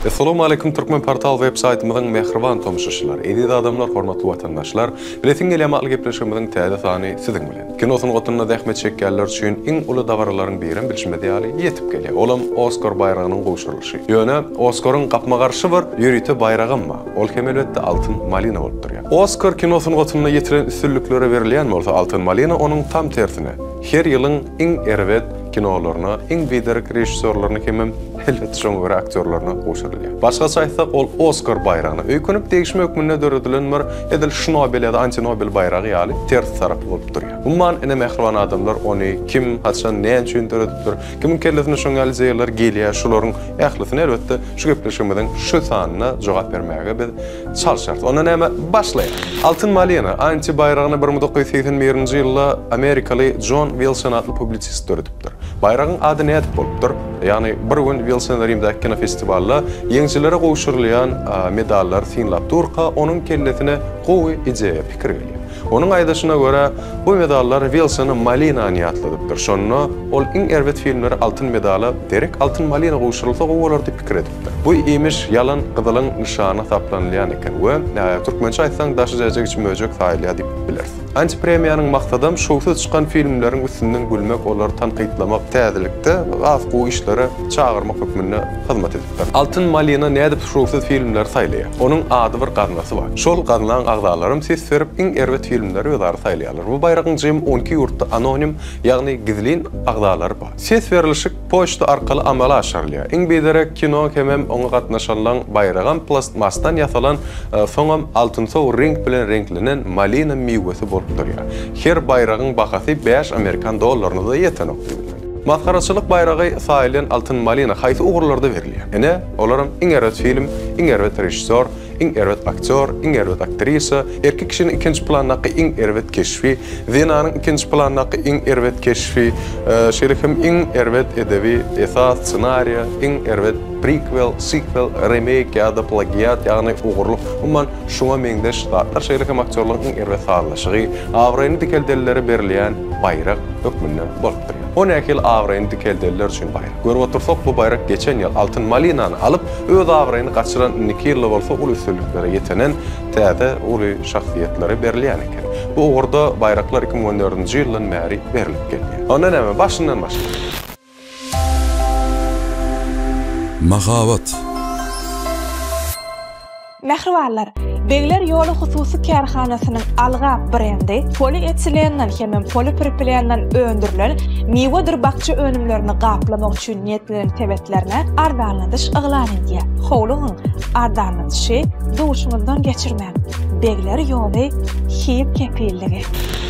Assalamu alaykum Türkmen portal web-saytymyzyň mehriban tomuşuşçylar, edid adamlar, hormatly watandaşlar. Biletin gelýän gepleşmemiň täze sany siziň bilen. Kinosyň gotunyna zähmet çekýänler üçin iň uly dawarlaryň biriň bilişmedi ýaly ýetip gelýär. Olam Oscar bayragynyň goşuryşy. Ýöne Oscaryň gapma garşy bir ýürüýte bayragym bar. Ol hem elbetde altyn malina bolup durýar. Oscar kinosyň gotunyna ýetiren üstünliklere berilýän bolsa altyn malina onuň tam tersine. Her ýylyň iň erwet kinolaryna, iň biderek rejissörlaryna hemem elbetde şoňa görä aktyorlaryna goşurylýar. Başgaça aýtsak, ol Oscar bayragyny öýkünip degişme hökmünde döredilen bir edil Nobel ýa-da anti-Nobel baýragy ýaly ters tarap bolup durýar. Umman ene mehriban adamlar ony kim haçan näme üçin döredipdir, kimin kelletine şoňa alýarlar gelýär, şolaryň ählisine elbetde şu gepleşmeden şu sanyna jogap bermäge biz çalşar. Onda näme başlaýar. Altyn malina anti bayragyny 1981-nji ýylda Amerikaly John Wilson adly publisist döredipdir. Bayrağın adı ne edip bolupdur? Yani bir gün Wilson Rim'deki kino festivalda yeňçilere goşurulýan medallar synlap durka onun kelletine gowy ideýa pikir berýär. Onun aýdaşyna görä bu medallar Wilsony malina niýatladypdyr. Şonda ol iň erwet filmleri altyn medala derek altyn malina goşurulsa gowalardy pikir edipdir. Bu imiş yalan gyzylyň nişana taplanýan eken we türkmençe aýtsaň daşyjak üçin möjek taýlýa diýip bilersiz. Antipremiýanyň maksadam şowsuz çykan filmleriň üstünden gülmek, olary tanqytlamak, täzelikde az gowy işlere çağırmak hökmünde hyzmat edipdir. Altyn malina nädip şowsuz filmler saýlýar? Onuň ady bir garnasy bar. Şol garnaň agdalarym ses berip iň erwet filmleri özleri saýlýarlar. Bu bayragyň jem 12 ýurtda anonim, ýagny gizlin agdalary bar. Ses berilişik poçta arkaly amala aşarylýar. Iň biderek kino hemem oňa gatnaşanlaryň bayragam plastmasdan ýasalan soňam altynsow renk bilen renklenen malina miwesi bolup durýar. Her bayragyň bahasy 5 Amerikan dollaryna da ýeten okdy. Mazharaçylyk bayragy saýlan altyn malina haýsy ugurlarda berilýär. Ene olaryň iň erwet film, iň erwet rejissor, iň erwet aktyor, iň erwet aktrisa, erkek kişiniň ikinji plandaky iň erwet keşfi, zenanyň ikinji plandaky iň erwet keşfi, şeýlehem iň erwet edebi esas ssenariýa, iň erwet prequel, sequel, remake ýa-da plagiat, ýagny ugurluk. Umman şoňa meňdeş ştatlar şeýlehem aktyorlaryň iň erwet sağlaşygy, awraýny dikeldelleri berilýän bayrak hökmünde bolup durýar. 10 ýyl awraýny dikeldeller üçin bayrak. Görüp otursak bu bayrak geçen ýyl altyn malinany alyp öz awraýny gaçyran 2 ýyl bolsa ul üstünliklere ýetenen täze uly şahsiýetlere berilýän eken. Bu ugurda bayraklar 2014-nji ýyldan bäri berilip gelýär. Onda näme başyndan başlaýar. Magavat. Mehribanlar, Begler ýoly hususy kärhanasynyň alga brendi polietilendan hemem polipropilenden öndürilen miwa durbakçy önümlerini gaplamak üçin niýetlenen tebetlerine ardanladyş yglan edýär. Howlugyň ardanladyşy duşuňdan geçirmän. Begler ýoly hip kepilligi.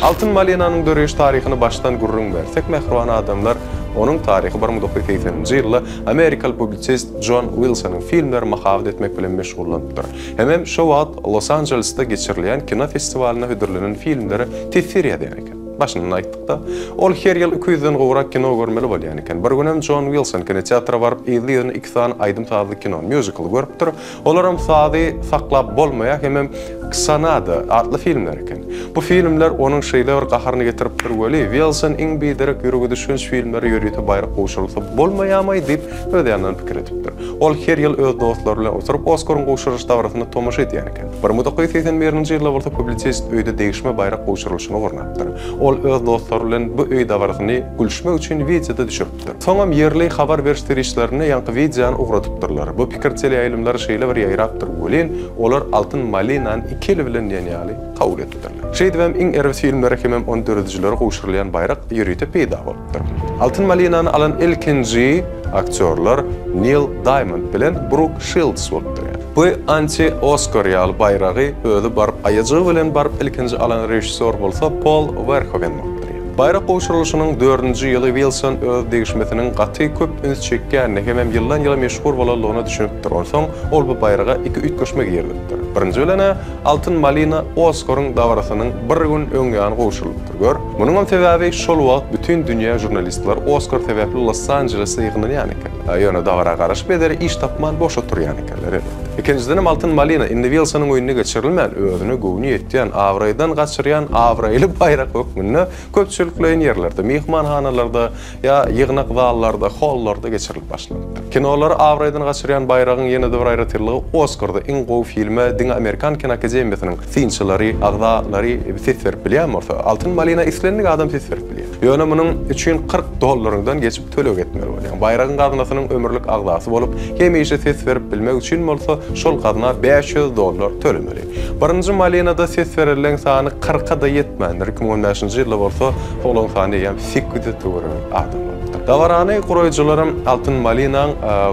Altyn malinanyň döreş taryhyny başdan gurrun bersek, mehriban adamlar onun tarihi 1980-nji ýylda Amerikaly publisist John Wilsonyň filmleri mahawat etmek bilen meşgullandyr. Hemem şo wagt Los Angeles'ta geçirilýän kino festiwalyna hödürlenen filmleri tesir edýär eken. Başyndan aýtdykda, ol her ýyl 200-den gowrak kino görmeli bolýan eken. Bir günem John Wilson kinoteatra baryp izleýän 2 sany aýdym taýly kino musical görüpdir. Olaram sady saklap bolmaýar, hemem Ksanada adly filmler eken. Bu filmler onun şeýle bir gaharyny getirip durýarly. Wilson iň biderek ýüregi düşünç filmleri ýürüýte bayrak goşurulsa bolmaýarmy diýip öýdänlen pikir edipdir. Ol her ýyl öz dostlary bilen oturup Oscaryň goşuryş dawratyny tomaşa edýän eken. 1981-nji ýylda bolsa publisist öýde degişme bayrak goşurylyşyny gornapdyr. Ol öz dostlary bilen bu öý dawratyny gülüşmek üçin videoda düşüripdir. Soňam ýerli habar berişdirişlerini ýanky videony ugratypdyrlar. Bu pikir teleýaýlymlary şeýle bir ýaýrapdyr bolýan, olar altyn malinany ikili bilen ýaly kabul etdirler. Şeýdibem iň erwet filmlere hemem on döredijilere goşurulýan bayrak ýürüýte peýda bolupdyr. Altyn malinany alan ilkinji aktyorlar Neil Diamond bilen Brooke Shields bolupdyr. Bu anti-Oscar ýaly bayragy öýde baryp aýajagy bilen baryp ilkinji alan rejissor bolsa Paul Verhoeven bolupdyr. Bayrak goşurylyşynyň 4-nji ýyly Wilson öz degişmesiniň gaty köp üns çekýän, hemem ýyldan ýyla meşhur bolanlygyna düşünipdir. Onsoň ol bu bayraga 2-3 köşmek ýerdipdir. Birinji bilene altyn malina Oscaryň dawrasynyň bir gün öňýany goşurylypdyr. Gör, munyň sebebi şol wagt bütün bütün dünya jurnalistler Oscar sebäpli Los Angeles'e ýygynýan eken. Ýöne dagara garaşyp ederi iş tapman boşa turýan ekenler. Ikinciden Altyn Malina Indy Wilsonyň oýunyna geçirilmän özüne gowny etýän Awraýdan gaçyrýan Awraýly baýrak hökmüne köpçülikleýän ýerlerde, mehmanhanalarda ýa ýygnak zallarda, hollarda geçirilip başlandy. Kinolar Awraýdan gaçyrýan baýragyň ýene-de bir aýratyrlygy Oscarda iň gowy filme diňe Amerikan Kino Akademiýasynyň synçylary, agdalary sefer bilýär. Altyn Malina islendik adam sefer bilýär. Ýöne munyň üçin $40 geçip tölek etmeli bolýar. Baýragyň gadynasynyň ömürlük agdasy bolup, hemişe ses berip bilmek üçin bolsa, şol gadyna $500 tölemeli. Birinji Malinada ses berilen sany 40-a da ýetmändir. 2015-nji ýylda bolsa, olan sany ýa 800 adam. Davarany gurajylarym Altyn Malinaň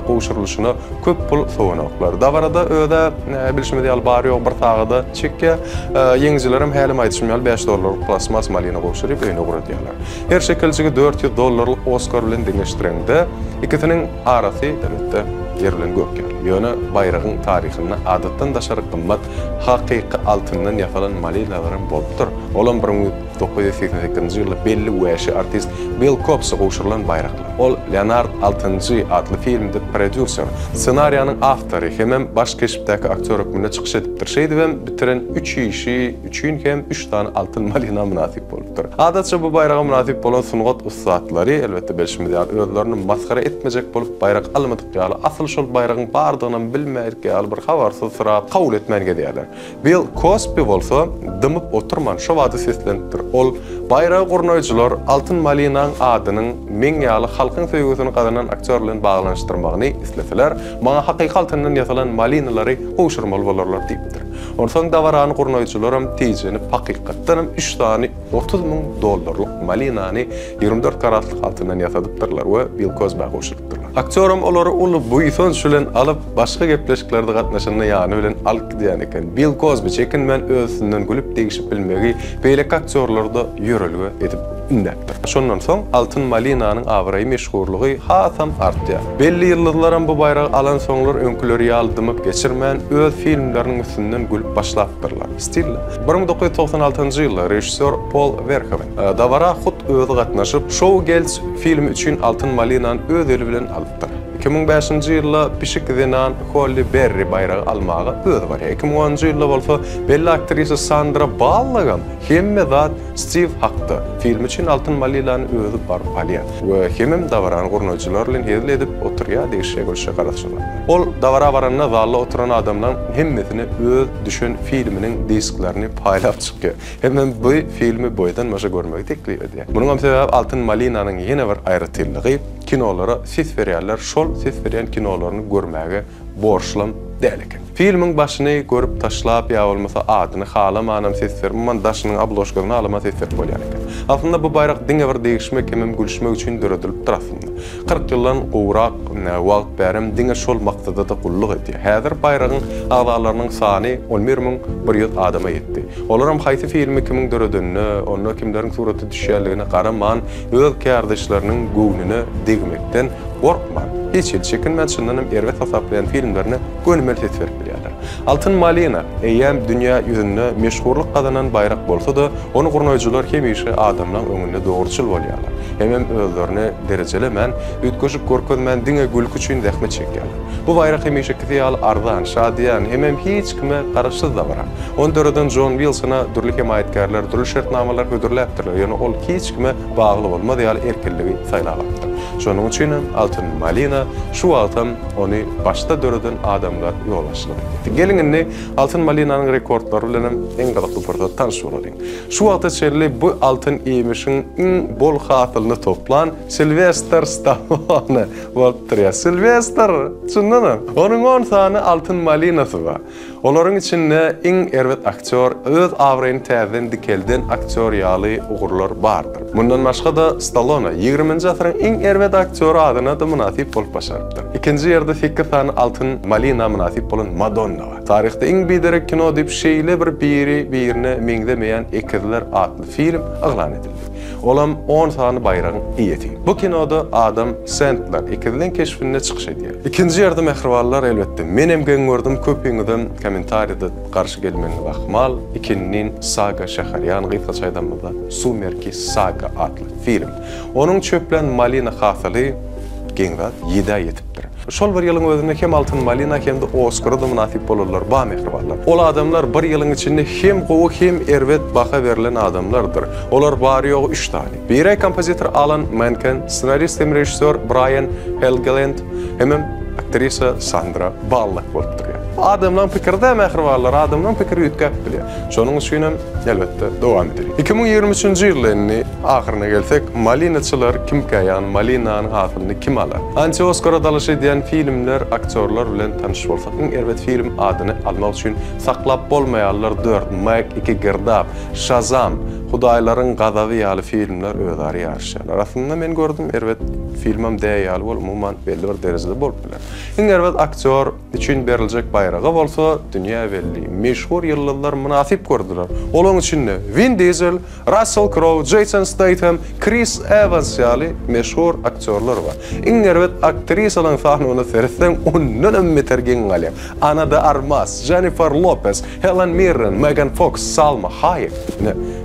gowşurylyşyna köp pul soňaklar. Davarada öde bilişmedi albary ýok bir tagda çekke ýeňjilerim hälim aýtşymýar $5 plasmas Malina gowşuryp öýüne guradylar. Her şekilde $400 Oscar bilen deňeşdirende ikisiniň arasy elbetde ýerilen gökýär. Ýöne baýragyň taryhyna adatdan daşary gymmat hakyky altyndan ýasalan Malinalarym bolupdyr. Olam 1982-nji ýylda belli wäşi artist Bill Cobbs gowşurylan baýraklar. Ol Leonard Altynji adly filmde prodüser, ssenariýanyň awtory hem baş keşipdäki aktör hökmüne çykyş edipdir. Şeýdibem bitiren 3 işi, üçin hem 3 tane Altyn Malina münasip bolupdyr. Adatça bu baýraga münasip bolan sungat ustatlary elbetde belşmedi özlerini maskara etmejek bolup baýrak almadyk ýaly asl şol baýragyň bardygyny bilmeýärki ýaly bir habarsyz sırap kabul etmänge diýerler. Bill Cosby bolsa dymyp oturman şu wady seslenipdir. Ol baýragy gurnaýjylar Altyn Malinaň adynyň meň ýaly halkyň söýgüsini gazanan aktör bilen baglanşdyrmagyny isleseler, maňa hakyky altyndan ýasalan Malinalary gowşurmaly bolarlar diýipdir. Onsoň dawarany gurnaýjylarym tejini hakykatdan 3 tane $30,000 Malinany 24 karatlyk altyndan ýasadypdyrlar we Bill Cosby gowşurypdyrlar. Aktörüm olary uly buýson şulen alyp başga gepleşiklerde gatnaşyny ýany bilen alyp diýen eken. Bill Cosby çekin men özünden gülüp degişip bilmegi beýlek aktörlerde ýörelge edip indäpdir. Şondan soň Altyn Malinanyň awraý meşhurlygy hasam artdy. Belli ýyllardan bu baýragy alan soňlar öňküleri ýaldymyp geçirmän öz filmleriniň üstünden gülüp başlapdyrlar. Stille 1996-njy ýylda rejissor Paul Verhoeven dawara hut özi gatnaşyp Showgirls filmi üçin Altyn Malinanyň öz eli bilen alypdyr. 2005-nji ýylda Pişikdinan Halle Berry baýragy almagy özi bar. 2010-njy ýylda bolsa belli aktrisa Sandra Bullock hemme zat Steve hakda film üçin Altyn Malinanyň özi bar palýar. We hemem dawaran gurnaýjylar bilen hezil edip oturýar diýişe görüşe garaşdylar. Ol dawara baranyna zally oturan adamdan hemmesini öz düşün filminiň disklerini paýlap çykýar. Hemem bu filmi boýdan maşa görmegi teklip edýär. Bunuň sebäbi Altyn Malinanyň ýene bir aýratyrlygy kinolara ses berýärler, şol ses berýän kinolaryny görmäge borçlym däl eken. Filmiň başyny görüp taşlap ýa bolmasa adyny halamanam ses bermän daşynyň abloşkasyny alama ses berip bolýar eken. Aslında bu baýrak diňe bir degişmek hemem gülüşmek üçin döredilip durasynda. 40 ýyldan gowrak wagt berim diňe şol maksada da gullyk etdi. Häzir baýragyň agdalarynyň sany 11.100 adama ýetdi. Olaram haýsy filmi kimin döredinni, onda kimleriň suraty düşýärligine garaman öz kardeşleriniň göwnüne degmekden gorkman. Hiç çekinmän şundan erwet hasaplayan filmlerini gönümmel ses berip bilýärler. Altyn Malina eýem dünýä ýüzünde meşhurlyk gazanan baýrak bolsa da, onu gurnaýjylar hemişe adamlaryň öňünde dogruçyl bolýarlar. Hemem özlerini derejelemen, ütköşüp görkezmän diňe gülük üçin zähmet çekýärler. Bu baýrak hemişe ýaly arzan, şadyan, hemem hiç kime garaşsyz da bar. Ondan John Wilsona dürli hemaýetkarlar, dürli şertnamalar hödürläpdirler. Ýöne ol hiç kime bagly bolmady ýaly erkinligi saýlapdyr. Şonuň üçin Altyn Malina şu wagtdan ony başda döreden adamlar ýolaşdylar. Gelingini Altyn Malinanyň rekordlary bilen eň gazaply portret tanışýarlar. Şu wagtda çerli bu altyn eýmişiň iň bol hasylyny toplan Sylvester Stallone bolupdyr. Sylvester, çyndanam. Onuň 10 sany Altyn Malinasy bar. Olaryň içinde iň erwet aktör, öz awraýyny täzen dikelden aktör ýaly ugurlar bardyr. Mundan başga da Stallone 20-nji asyryň iň erwet aktör adyna da münasip bolup başarypdyr. Ikinji ýerde 8 sany Altyn Malina münasip bolan Madonna bar. Taryhda iň biderek kino diýip şeýle biri birine meňdemeýän ikizler adly film aglan edildi. Olam 10 sany baýragyň iýeti. Bu kinoda Adam Sandler ikizliň keşfine çykyş edýär. Ikinji ýerde mehrwanlar elbetde menem gördüm köpüňizden kommentarida karşı gelmeni bakmal, ikinin Saga Şaharyan gıйta çaydamada Sumerki Saga adlı film. Onun çöplen Malina hasalı geňzat ýeda ýetipdir. Şol bir ýylyň özünde hem Altyn Malina hem de Oscar'a da münasip bolarlar, ba mehribanlar. Ol adamlar bir ýylyň içinde hem gowy hem erwet baka berilen adamlardır. Olar bary ýogy 3 tane. Biri kompozitor Alan Menken, senarist hem rejissör Brian Helgeland, hem aktrisa Sandra Bullock bolup durýar. Adamlaryň pikirde mehribanlar, adamlaryň pikiri ýetgäp bilýär. Şonuň üçin elbetde dowam edýär. 2023-nji ýylyny ahyryna gelsek, Malinaçylar kim käýän, Malinanyň hasylyny kim alar? Ança Oscar'a dalyş edýän filmler, aktyorlar bilen tanış bolsak, elbet film adyny almak üçin saklap bolmaýanlar 4, Meg 2 Girdap, Shazam, Hudaýlaryň gazaby ýaly filmler özleri ýarşýar. Aslında men gördüm, elbet filmem däýýäl bolup, umman belli bir derejede bolup biler. Elbet aktyor üçin beriljek bayragy bolsa, dünýä belli, meşhur ýyllar münasip gördüler. Olaň içinde Vin Diesel, Russell Crowe, Jason Statham, Chris Evans ýaly meşhur aktyorlar bar. Elbet aktrisalyň sahnyny sersen, onuň metergen galýar. Ana de Armas, Jennifer Lopez, Helen Mirren, Megan Fox, Salma Hayek.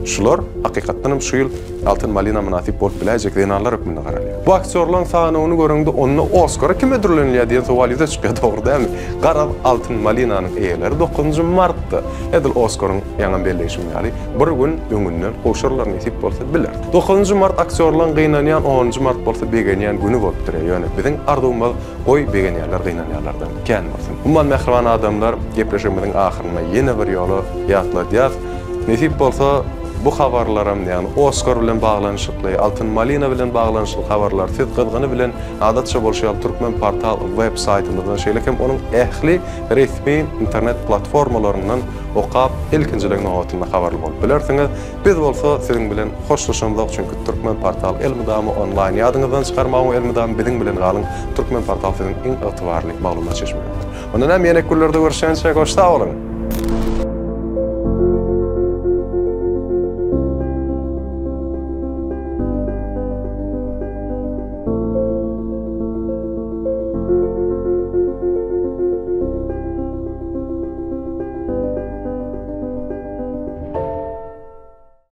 Şular hakykatdan şu ýyl Altyn Malina münasip bolup biläjek denanlar hükmünde garalýar. Bu aktyorlaryň sahnyny görende onu Oscar'a kim ödüllenýär diýen sowal ýa-da çykýar, dogry dämi? Garap Altyn Malinanyň eýeleri 9-njy martda edil Oscar'yň ýaňa belleşimi ýaly bir gün öňünden goşarlar nesip bolsa biler. 9-njy mart aktyorlaryň gynanýan, 10-njy mart bolsa begenýän güni bolup durýar. Ýöne biziň ardymyz goý begenýärler gynanýarlardan kän bolsun. Umman mehriban adamlar gepleşigimiziň ahyryna ýene bir ýoly ýatladýar. Nesip bolsa bu habarlarım, yani Oscar bilen bağlanışykly, Altyn Malina bilen bağlanışykly habarlar siz gydgyny bilen adatça bolşýar Türkmen portal web saytyndan şeýlekem onuň ähli resmi internet platformalaryndan okap ilkinjiligini awatynda habarly bolup bilersiňiz. Biz bolsa siziň bilen hoşlaşandyk, çünki Türkmen portal Elmydamy online ýadyňyzdan çykarmagy Elmydam biziň bilen galyň. Türkmen portal siziň iň ygtybarly maglumat çeşmegidir. Ondan hem ýene günlerde görüşençe goşta bolun.